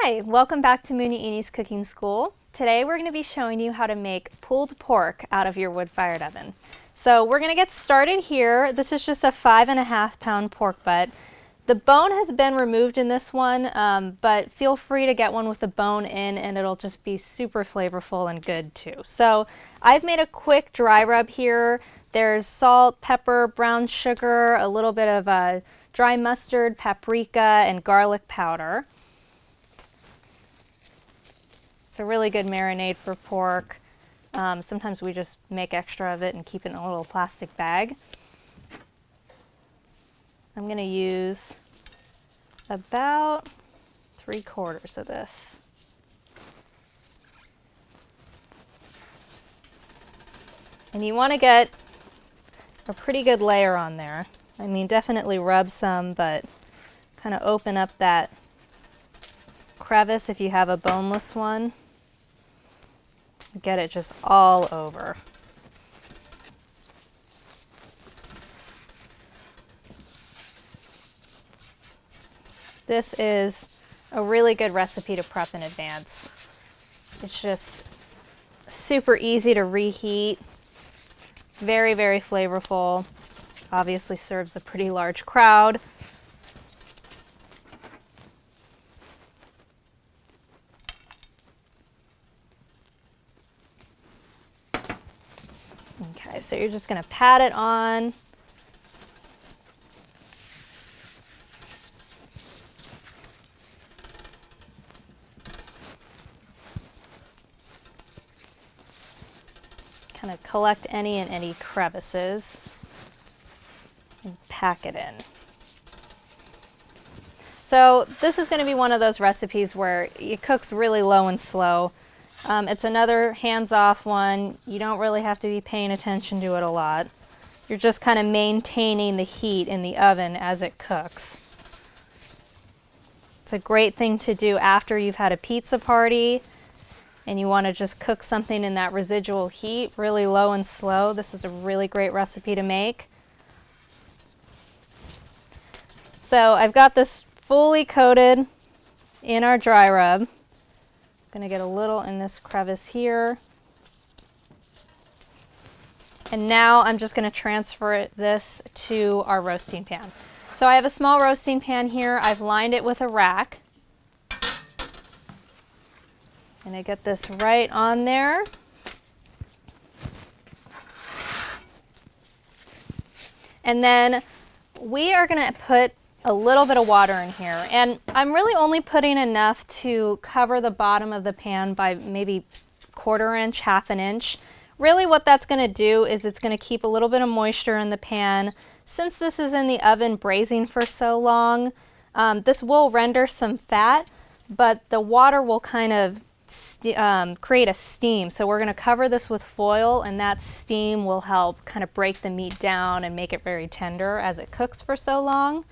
Hi, welcome back to Mugnaini's Cooking School. Today we're going to be showing you how to make pulled pork out of your wood-fired oven. So we're going to get started here. This is just a 5.5 pound pork butt. The bone has been removed in this one, but feel free to get one with the bone in and it'll just be super flavorful and good too. So I've made a quick dry rub here. There's salt, pepper, brown sugar, a little bit of dry mustard, paprika, and garlic powder. It's a really good marinade for pork. Sometimes we just make extra of it and keep it in a little plastic bag. I'm going to use about 3/4 of this. And you want to get a pretty good layer on there. I mean, definitely rub some, but kind of open up that crevice if you have a boneless one. Get it just all over. This is a really good recipe to prep in advance. It's just super easy to reheat, very, very flavorful. Obviously serves a pretty large crowd. Okay, so you're just going to pat it on. Kind of collect any crevices and pack it in. So this is going to be one of those recipes where it cooks really low and slow. It's another hands-off one. You don't really have to be paying attention to it a lot. You're just kind of maintaining the heat in the oven as it cooks. It's a great thing to do after you've had a pizza party and you want to just cook something in that residual heat, really low and slow. This is a really great recipe to make. So I've got this fully coated in our dry rub. Going to get a little in this crevice here. And now I'm just going to transfer this to our roasting pan. So I have a small roasting pan here. I've lined it with a rack. And I get this right on there. And then we are going to put a little bit of water in here, and I'm really only putting enough to cover the bottom of the pan by maybe 1/4 inch, 1/2 inch. Really what that's going to do is it's going to keep a little bit of moisture in the pan. Since this is in the oven braising for so long, this will render some fat, but the water will kind of create a steam. So we're going to cover this with foil, and that steam will help kind of break the meat down and make it very tender as it cooks for so long.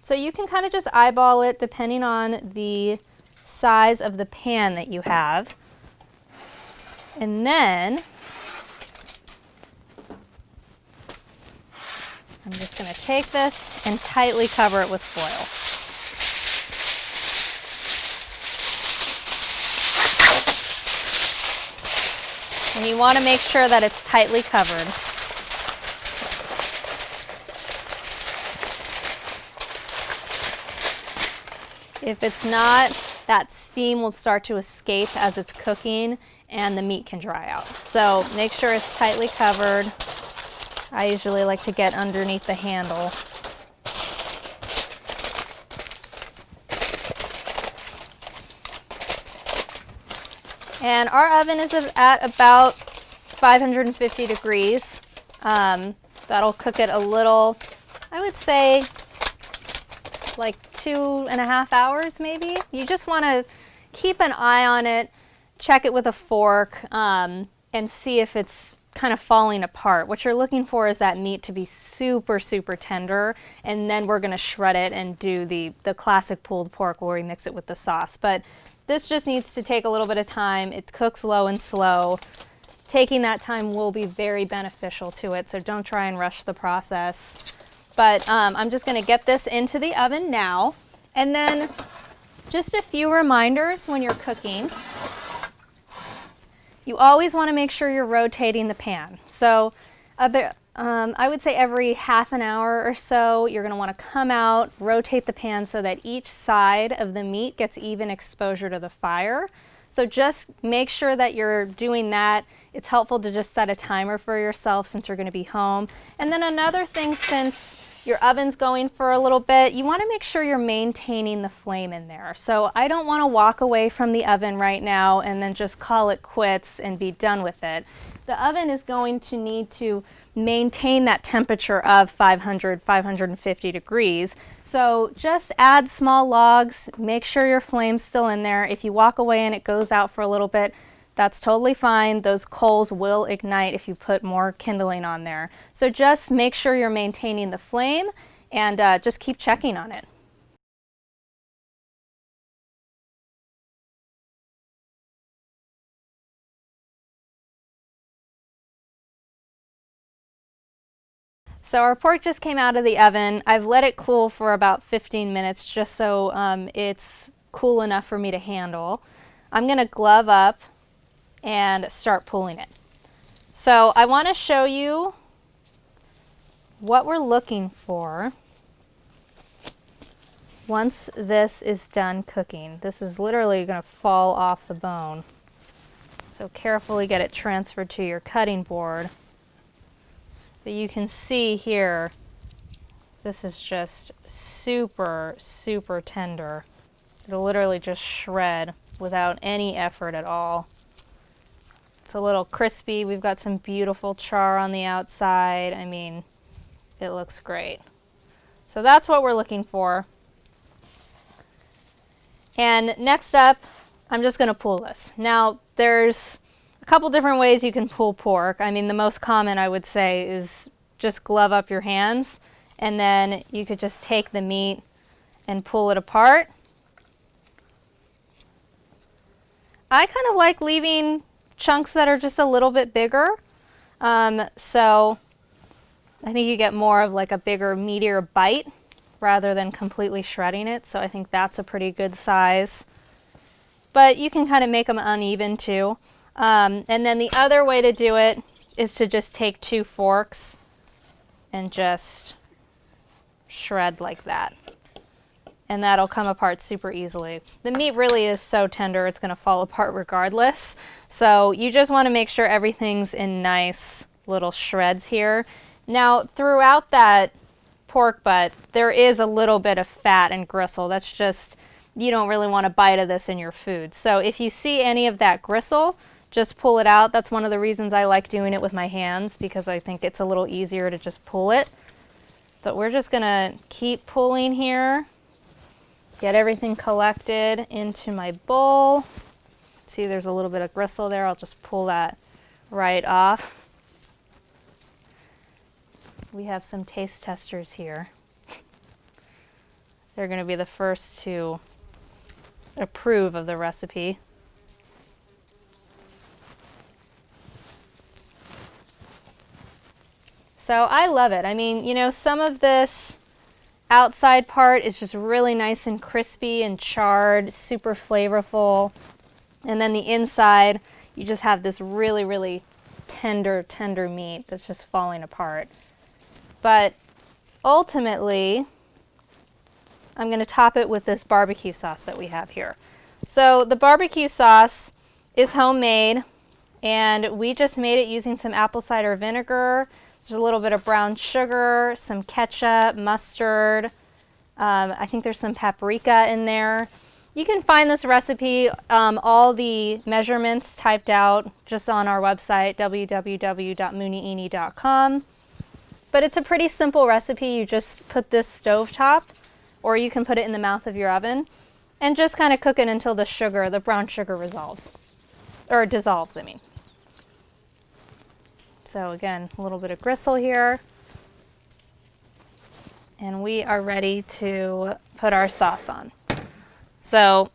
So you can kind of just eyeball it depending on the size of the pan that you have. And then I'm just going to take this and tightly cover it with foil. And you want to make sure that it's tightly covered. If it's not, that steam will start to escape as it's cooking and the meat can dry out. So make sure it's tightly covered. I usually like to get underneath the handle. And our oven is at about 550 degrees. That'll cook it a little, I would say, like 2.5 hours maybe. You just want to keep an eye on it, check it with a fork, and see if it's kind of falling apart. What you're looking for is that meat to be super, super tender, and then we're going to shred it and do the classic pulled pork where we mix it with the sauce. But this just needs to take a little bit of time. It cooks low and slow. Taking that time will be very beneficial to it, so don't try and rush the process. But I'm just going to get this into the oven now, and then Just a few reminders when you're cooking. You always want to make sure you're rotating the pan. So I would say every half an hour or so, you're going to want to come out, rotate the pan so that each side of the meat gets even exposure to the fire. So just make sure that you're doing that. It's helpful to just set a timer for yourself since you're going to be home. And then another thing, since your oven's going for a little bit, you want to make sure you're maintaining the flame in there. So I don't want to walk away from the oven right now and then just call it quits and be done with it. The oven is going to need to maintain that temperature of 500, 550 degrees. So just add small logs, make sure your flame's still in there. If you walk away and it goes out for a little bit, that's totally fine. Those coals will ignite if you put more kindling on there. So just make sure you're maintaining the flame and just keep checking on it. So our pork just came out of the oven. I've let it cool for about 15 minutes just so it's cool enough for me to handle. I'm going to glove up and start pulling it. So I want to show you what we're looking for once this is done cooking. This is literally going to fall off the bone. So carefully get it transferred to your cutting board. But you can see here, this is just super, super tender. It'll literally just shred without any effort at all. It's a little crispy. We've got some beautiful char on the outside. I mean, it looks great. So that's what we're looking for. And next up, I'm just going to pull this. Now, there's a couple different ways you can pull pork. I mean, the most common, I would say, is just glove up your hands, and then you could just take the meat and pull it apart. I kind of like leaving chunks that are just a little bit bigger. So I think you get more of like a bigger, meatier bite rather than completely shredding it. So I think that's a pretty good size. But you can kind of make them uneven too. And then the other way to do it is to just take 2 forks and just shred like that. And that'll come apart super easily. The meat really is so tender, it's going to fall apart regardless. So you just want to make sure everything's in nice little shreds here. Now, throughout that pork butt, there is a little bit of fat and gristle. That's just, you don't really want a bite of this in your food. So if you see any of that gristle, just pull it out. That's one of the reasons I like doing it with my hands, because I think it's a little easier to just pull it. So we're just going to keep pulling here. Get everything collected into my bowl. See, there's a little bit of gristle there. I'll just pull that right off. We have some taste testers here. They're going to be the first to approve of the recipe. So I love it. I mean, you know, some of this outside part is just really nice and crispy and charred, super flavorful. And then the inside, you just have this really, really tender, tender meat that's just falling apart. But ultimately, I'm going to top it with this barbecue sauce that we have here. So the barbecue sauce is homemade, and we just made it using some apple cider vinegar. There's a little bit of brown sugar, some ketchup, mustard. I think there's some paprika in there. You can find this recipe, all the measurements typed out just on our website, www.mugnaini.com. But it's a pretty simple recipe. You just put this stovetop, or you can put it in the mouth of your oven, and just kind of cook it until the sugar, the brown sugar dissolves, I mean. So again, a little bit of gristle here. And we are ready to put our sauce on. So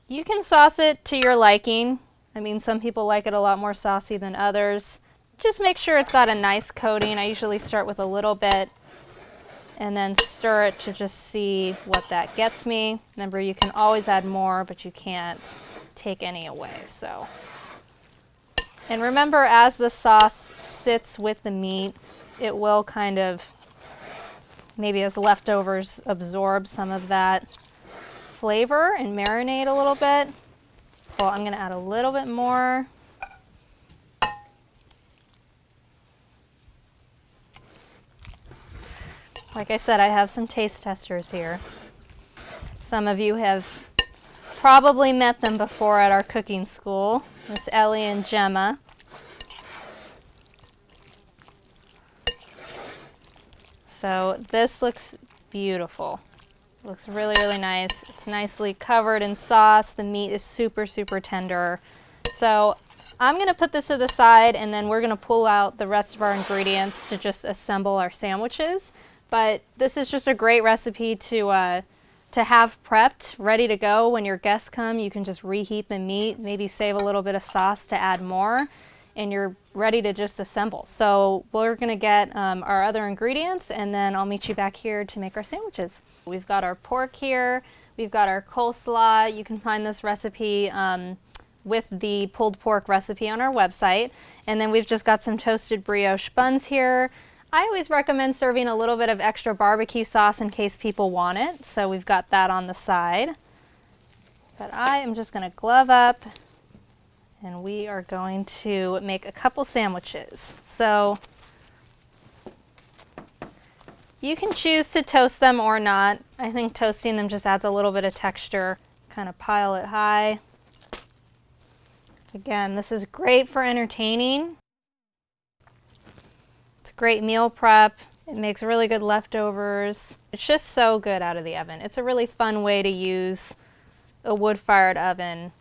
you can sauce it to your liking. I mean, some people like it a lot more saucy than others. Just make sure it's got a nice coating. I usually start with a little bit and then stir it to just see what that gets me. Remember, you can always add more, but you can't take any away. So, and remember, as the sauce sits with the meat, it will kind of, maybe as leftovers, absorb some of that flavor and marinate a little bit. Well, I'm going to add a little bit more. Like I said, I have some taste testers here. Some of you have probably met them before at our cooking school. Miss Ellie and Gemma. So this looks beautiful. It looks really, really nice. It's nicely covered in sauce. The meat is super, super tender. So I'm going to put this to the side, and then we're going to pull out the rest of our ingredients to just assemble our sandwiches. But this is just a great recipe to have prepped, ready to go. When your guests come, you can just reheat the meat, maybe save a little bit of sauce to add more, and you're ready to just assemble. So we're going to get our other ingredients, and then I'll meet you back here to make our sandwiches. We've got our pork here. We've got our coleslaw. You can find this recipe with the pulled pork recipe on our website. And then we've just got some toasted brioche buns here. I always recommend serving a little bit of extra barbecue sauce in case people want it. So we've got that on the side. But I am just going to glove up, and we are going to make a couple sandwiches. So you can choose to toast them or not. I think toasting them just adds a little bit of texture. Kind of pile it high. Again, this is great for entertaining. It's great meal prep. It makes really good leftovers. It's just so good out of the oven. It's a really fun way to use a wood-fired oven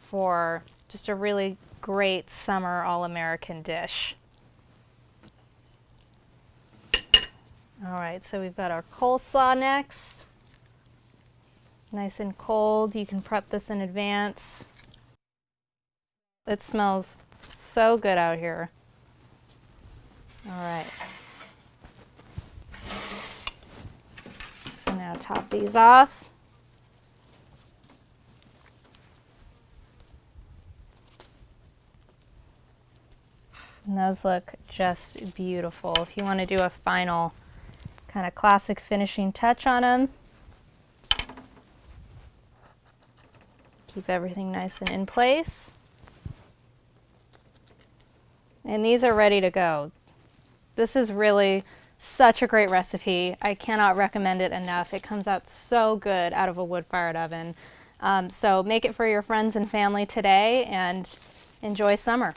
for just a really great summer all-American dish. All right, so we've got our coleslaw next. Nice and cold. You can prep this in advance. It smells so good out here. All right. So now top these off. And those look just beautiful. If you want to do a final kind of classic finishing touch on them, keep everything nice and in place. And these are ready to go. This is really such a great recipe. I cannot recommend it enough. It comes out so good out of a wood-fired oven. So make it for your friends and family today, and enjoy summer.